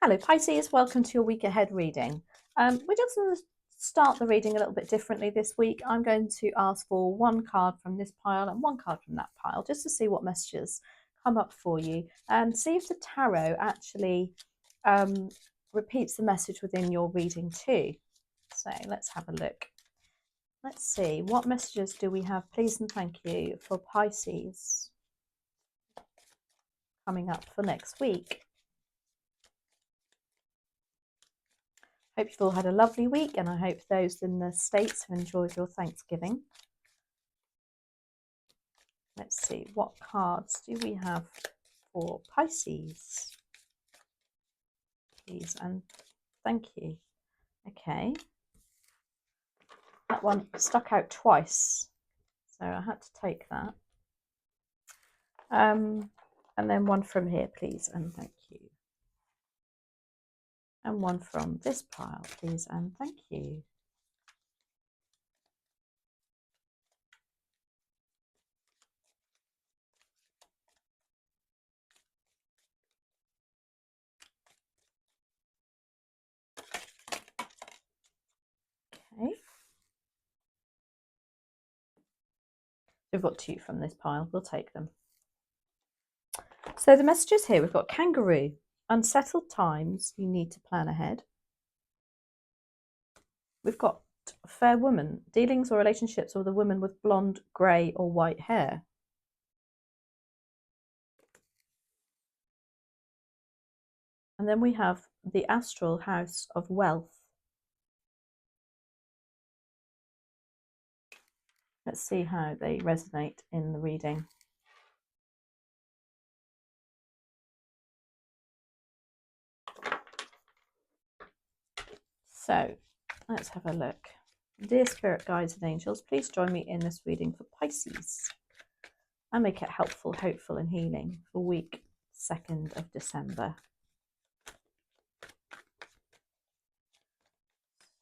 Hello Pisces, welcome to your week ahead reading. We're just going to start the reading a little bit differently this week. I'm going to ask for one card from this pile and one card from that pile just to see what messages come up for you and see if the tarot actually repeats the message within your reading too. So let's have a look. Let's see, what messages do we have, please and thank you, for Pisces coming up for next week? Hope you've all had a lovely week, and I hope those in the States have enjoyed your Thanksgiving. Let's see, what cards do we have for Pisces? Please and thank you. Okay. That one stuck out twice, so I had to take that. And then one from here, please and thank you. And one from this pile, please and thank you. Okay. We've got two from this pile, we'll take them. So the messages here, we've got kangaroo, unsettled times, you need to plan ahead. We've got fair woman, dealings or relationships with a woman with blonde, grey or white hair. And then we have the astral house of wealth. Let's see how they resonate in the reading. So let's have a look. Dear spirit guides and angels, please join me in this reading for Pisces and make it helpful, hopeful and healing for week 2nd of December.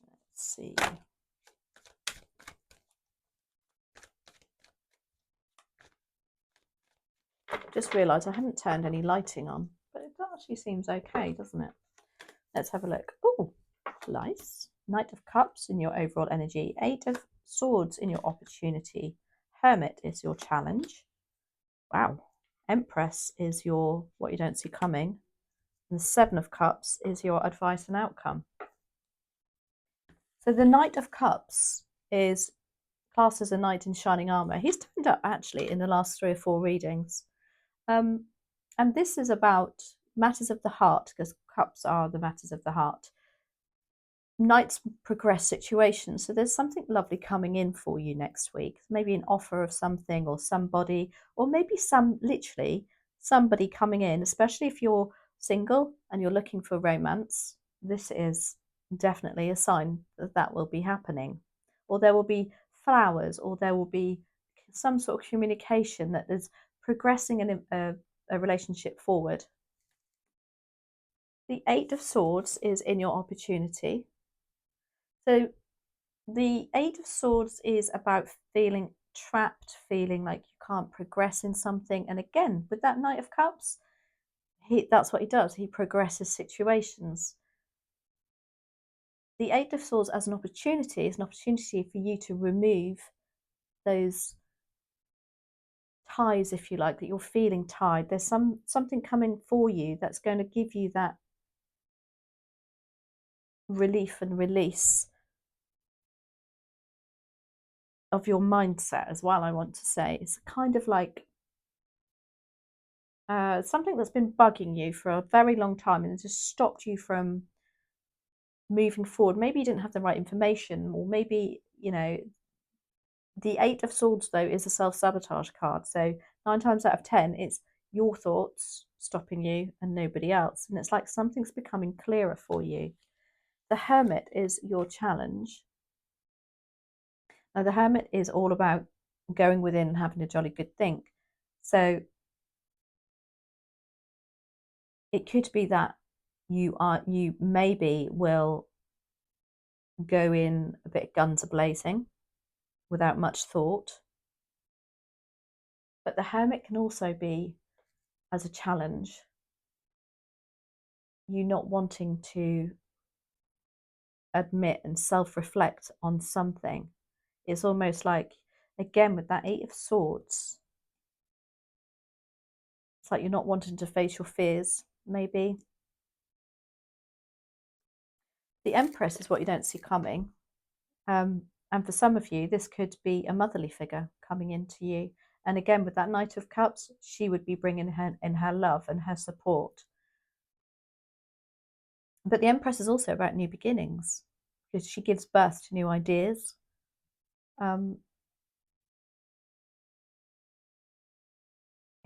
Let's see. Just realised I haven't turned any lighting on, but it actually seems okay, doesn't it? Let's have a look. Oh, nice. Knight of Cups in your overall energy. 8 of Swords in your opportunity. Hermit is your challenge. Wow. Empress is your what you don't see coming. And the 7 of Cups is your advice and outcome. So the Knight of Cups is classed as a knight in shining armour. He's turned up actually in the last 3 or 4 readings. And this is about matters of the heart, because cups are the matters of the heart. Knights progress situations, so there's something lovely coming in for you next week. Maybe an offer of something or somebody, or maybe literally somebody coming in, especially if you're single and you're looking for romance. This is definitely a sign that that will be happening, or there will be flowers, or there will be some sort of communication that is progressing in a relationship forward. The 8 of Swords is in your opportunity. So the 8 of Swords is about feeling trapped, feeling like you can't progress in something. And again, with that Knight of Cups, that's what he does. He progresses situations. The 8 of Swords as an opportunity is an opportunity for you to remove those ties, if you like, that you're feeling tied. There's something coming for you that's going to give you that relief and release of your mindset as well. I want to say it's kind of like something that's been bugging you for a very long time and just stopped you from moving forward. Maybe you didn't have the right information, or maybe, you know, the 8 of Swords though is a self-sabotage card, so 9 times out of 10 it's your thoughts stopping you and nobody else, and it's like something's becoming clearer for you. The Hermit is your challenge. Now the Hermit is all about going within and having a jolly good think, so it could be that you maybe will go in a bit guns a-blazing without much thought. But the Hermit can also be as a challenge. you not wanting to admit and self-reflect on something. It's almost like, again, with that Eight of Swords, it's like you're not wanting to face your fears, maybe. The Empress is what you don't see coming. And for some of you, this could be a motherly figure coming into you. And again, with that Knight of Cups, she would be bringing in her love and her support. But the Empress is also about new beginnings, because she gives birth to new ideas.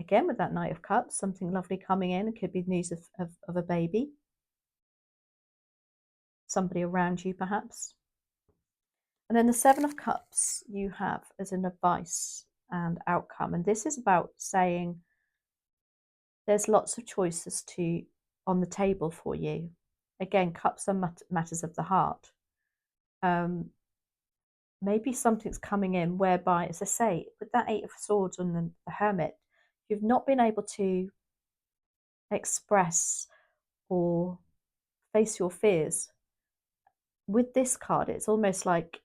Again, with that Knight of Cups, something lovely coming in. It could be news of a baby, somebody around you perhaps. And then the Seven of Cups you have as an advice and outcome. And this is about saying there's lots of choices on the table for you. Again, cups are matters of the heart. Maybe something's coming in whereby, as I say, with that Eight of Swords and the Hermit, you've not been able to express or face your fears. With this card, it's almost like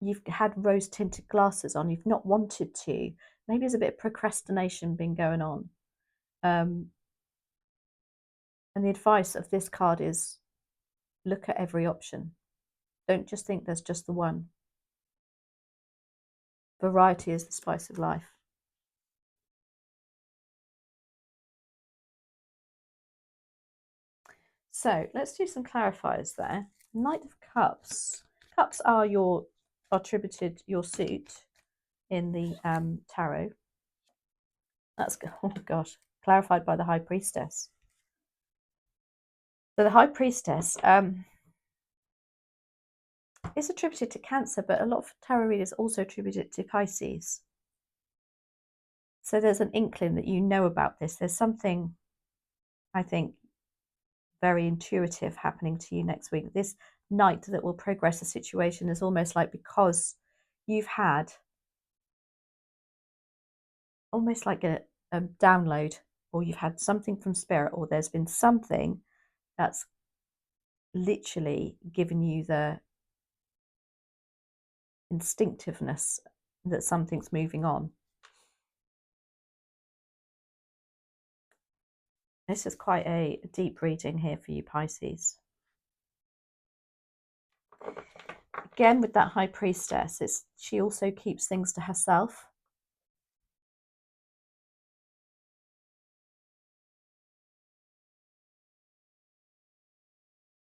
you've had rose-tinted glasses on, you've not wanted to. Maybe there's a bit of procrastination been going on. And the advice of this card is look at every option. Don't just think there's just the one. Variety is the spice of life. So let's do some clarifiers there. Knight of Cups. Cups are attributed your suit in the tarot. That's, oh gosh, clarified by the High Priestess. So the High Priestess is attributed to Cancer, but a lot of tarot readers also attribute it to Pisces. So there's an inkling that you know about this. There's something, I think, very intuitive happening to you next week. This Knight that will progress the situation is almost like because you've had almost like a download, or you've had something from Spirit, or there's been something that's literally given you the instinctiveness that something's moving on. This is quite a deep reading here for you, Pisces. Again, with that High Priestess, she also keeps things to herself.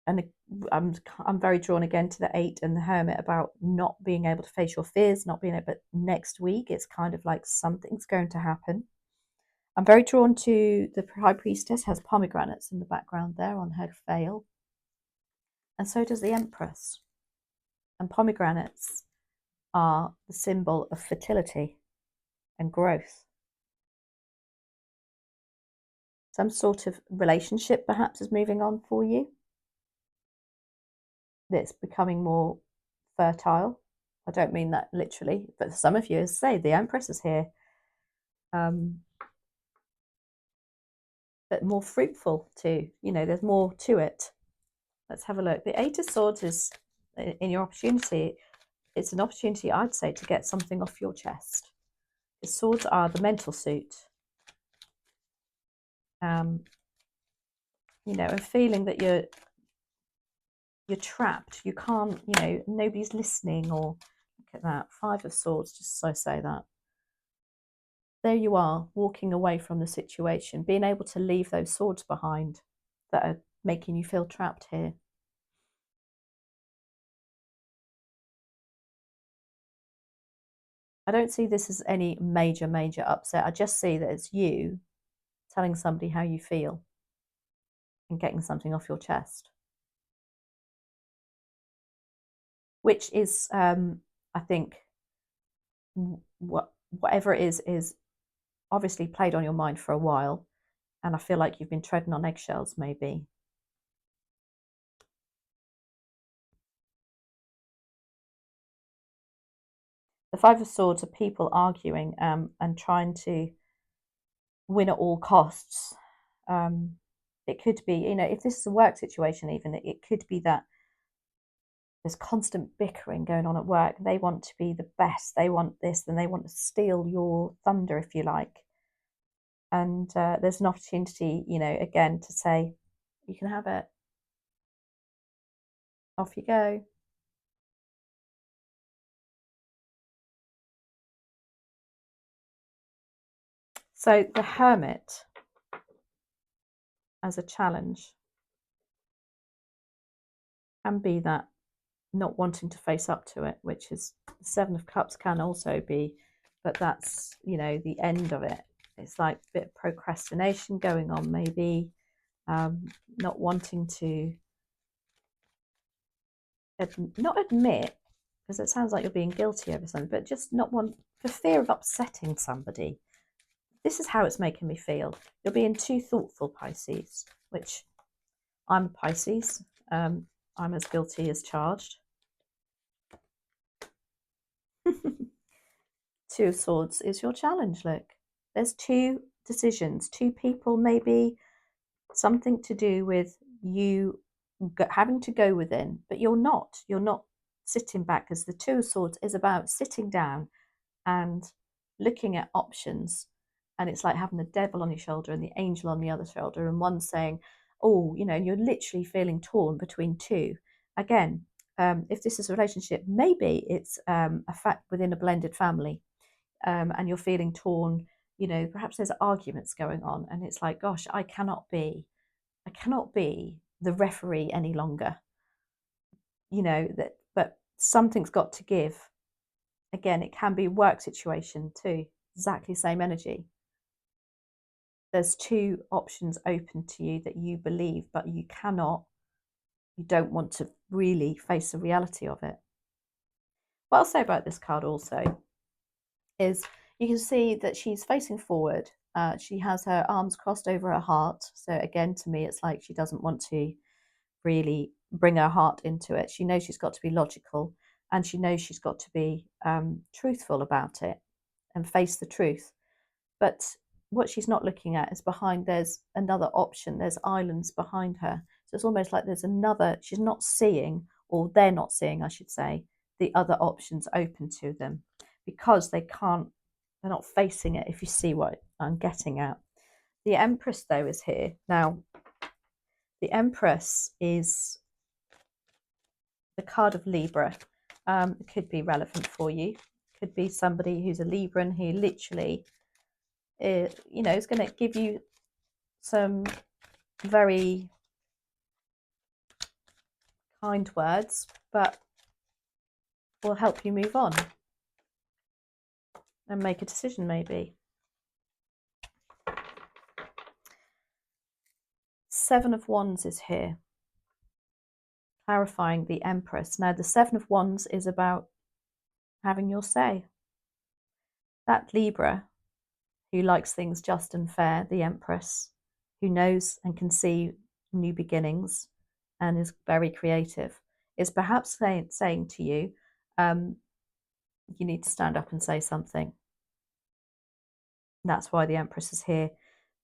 And I'm very drawn again to the Eight and the Hermit about not being able to face your fears, not being able. But next week, it's kind of like something's going to happen. I'm very drawn to the High Priestess has pomegranates in the background there on her veil, and so does the Empress. And pomegranates are the symbol of fertility and growth. Some sort of relationship perhaps is moving on for you that's becoming more fertile. I don't mean that literally, but for some of you, as I say, the Empress is here. But more fruitful too. You know, there's more to it. Let's have a look. The Eight of Swords is in your opportunity. It's an opportunity, I'd say, to get something off your chest. The swords are the mental suit. You know, and feeling that you're trapped. You can't, you know, nobody's listening, or look at that. Five of Swords, just so I say that. There you are, walking away from the situation, being able to leave those swords behind that are making you feel trapped here. I don't see this as any major upset. I just see that it's you telling somebody how you feel and getting something off your chest. Which is, I think, whatever it is obviously played on your mind for a while. And I feel like you've been treading on eggshells, maybe. The Five of Swords are people arguing and trying to win at all costs. It could be, you know, if this is a work situation, even it could be that there's constant bickering going on at work. They want to be the best. They want this, and they want to steal your thunder, if you like. And there's an opportunity, you know, again to say, you can have it. Off you go. So the Hermit as a challenge can be that not wanting to face up to it, which is the Seven of Cups can also be, but that's, you know, the end of it. It's like a bit of procrastination going on, maybe not wanting to not admit, because it sounds like you're being guilty over something, but just not want, for fear of upsetting somebody. This is how it's making me feel. You're being too thoughtful, Pisces, which I'm a Pisces. I'm as guilty as charged. Two of Swords is your challenge, look. There's two decisions, two people, maybe something to do with you having to go within, but you're not sitting back, because the Two of Swords is about sitting down and looking at options. And it's like having the devil on your shoulder and the angel on the other shoulder, and one saying, oh, you know, you're literally feeling torn between two. Again, if this is a relationship, maybe it's a fact within a blended family, and you're feeling torn, you know, perhaps there's arguments going on, and it's like, gosh, I cannot be the referee any longer, you know, that, but something's got to give. Again, it can be a work situation too, exactly same energy. There's two options open to you that you believe, but you don't want to really face the reality of it. What I'll say about this card also is you can see that she's facing forward. She has her arms crossed over her heart. So again, to me, it's like she doesn't want to really bring her heart into it. She knows she's got to be logical, and she knows she's got to be truthful about it and face the truth. But what she's not looking at is behind, there's another option. There's islands behind her. So it's almost like there's another, she's not seeing, or they're not seeing, I should say, the other options open to them, because they're not facing it, if you see what I'm getting at. The Empress, though, is here. Now, the Empress is the card of Libra. It could be relevant for you. Could be somebody who's a Libran who literally, you know, is going to give you some very kind words, but will help you move on and make a decision, maybe. Seven of Wands is here, clarifying the Empress. Now, the Seven of Wands is about having your say. That Libra who likes things just and fair, the Empress, who knows and can see new beginnings and is very creative, is perhaps saying to you, you need to stand up and say something. That's why the Empress is here.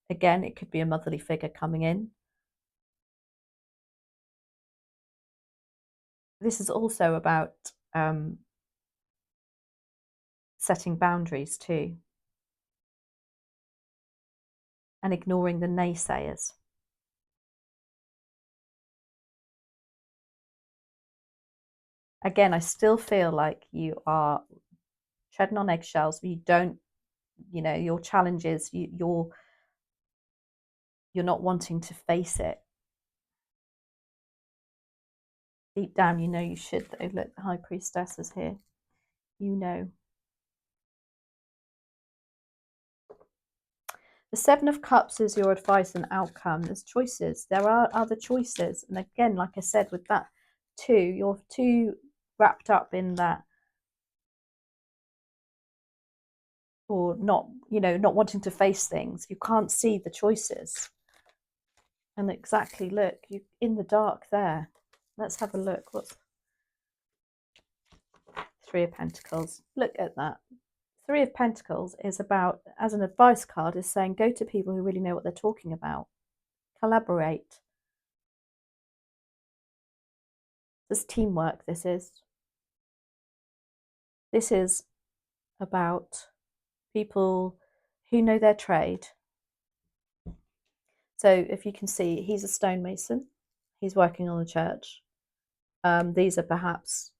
Again, it could be a motherly figure coming in. This is also about setting boundaries too, and ignoring the naysayers. Again, I still feel like you are treading on eggshells. You don't, you know, your challenges, you're not wanting to face it. Deep down, you know you should, though. Look, the High Priestess is here. You know. The Seven of Cups is your advice and outcome. There's choices. There are other choices. And again, like I said, with that too, you're too wrapped up in that, or not, you know, not wanting to face things. You can't see the choices. And exactly, look, you're in the dark there. Let's have a look. What's Three of Pentacles? Look at that. Three of Pentacles is about, as an advice card, is saying go to people who really know what they're talking about. collaborate. This teamwork, this is about people who know their trade. So if you can see, he's a stonemason. He's working on the church. These are perhaps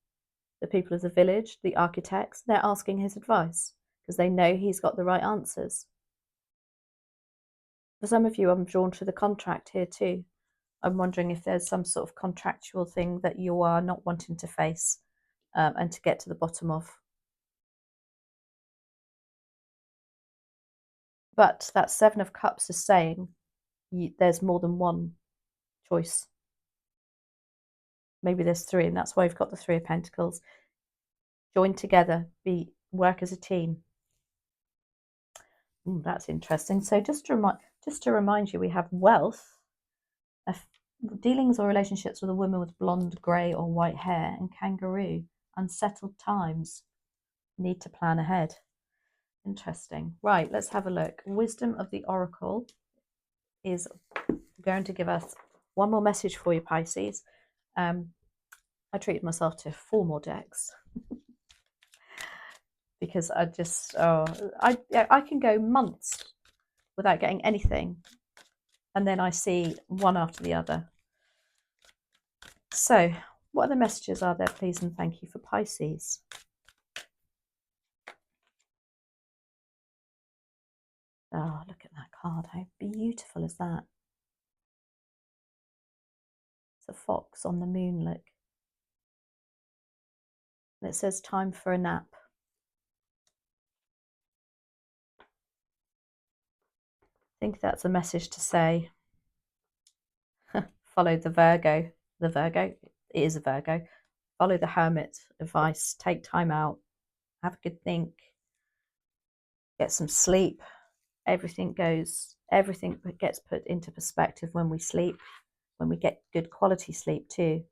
the people of the village, the architects. They're asking his advice because they know he's got the right answers. For some of you, I'm drawn to the contract here too. I'm wondering if there's some sort of contractual thing that you are not wanting to face and to get to the bottom of. But that Seven of Cups is saying there's more than one choice. Maybe there's three, and that's why we've got the Three of Pentacles. Join together, work as a team. That's interesting. So just to remind you, we have wealth, dealings or relationships with a woman with blonde, grey or white hair, and kangaroo, unsettled times, need to plan ahead. Interesting. Right, let's have a look. Wisdom of the Oracle is going to give us one more message for you, Pisces. I treated myself to 4 more decks because I just, I can go months without getting anything, and then I see one after the other. So, what other messages are there, please, and thank you for Pisces? Oh, look at that card. How beautiful is that? It's a fox on the moon, look. And it says time for a nap. I think that's a message to say, follow the Virgo. The Virgo, it is a Virgo. Follow the Hermit advice. Take time out. Have a good think. Get some sleep. Everything gets put into perspective when we sleep. When we get good quality sleep too,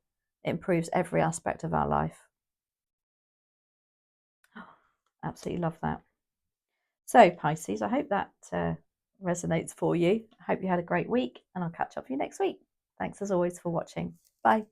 it improves every aspect of our life. Absolutely love that. So Pisces, I hope that resonates for you. I hope you had a great week, and I'll catch up with you next week. Thanks as always for watching. Bye.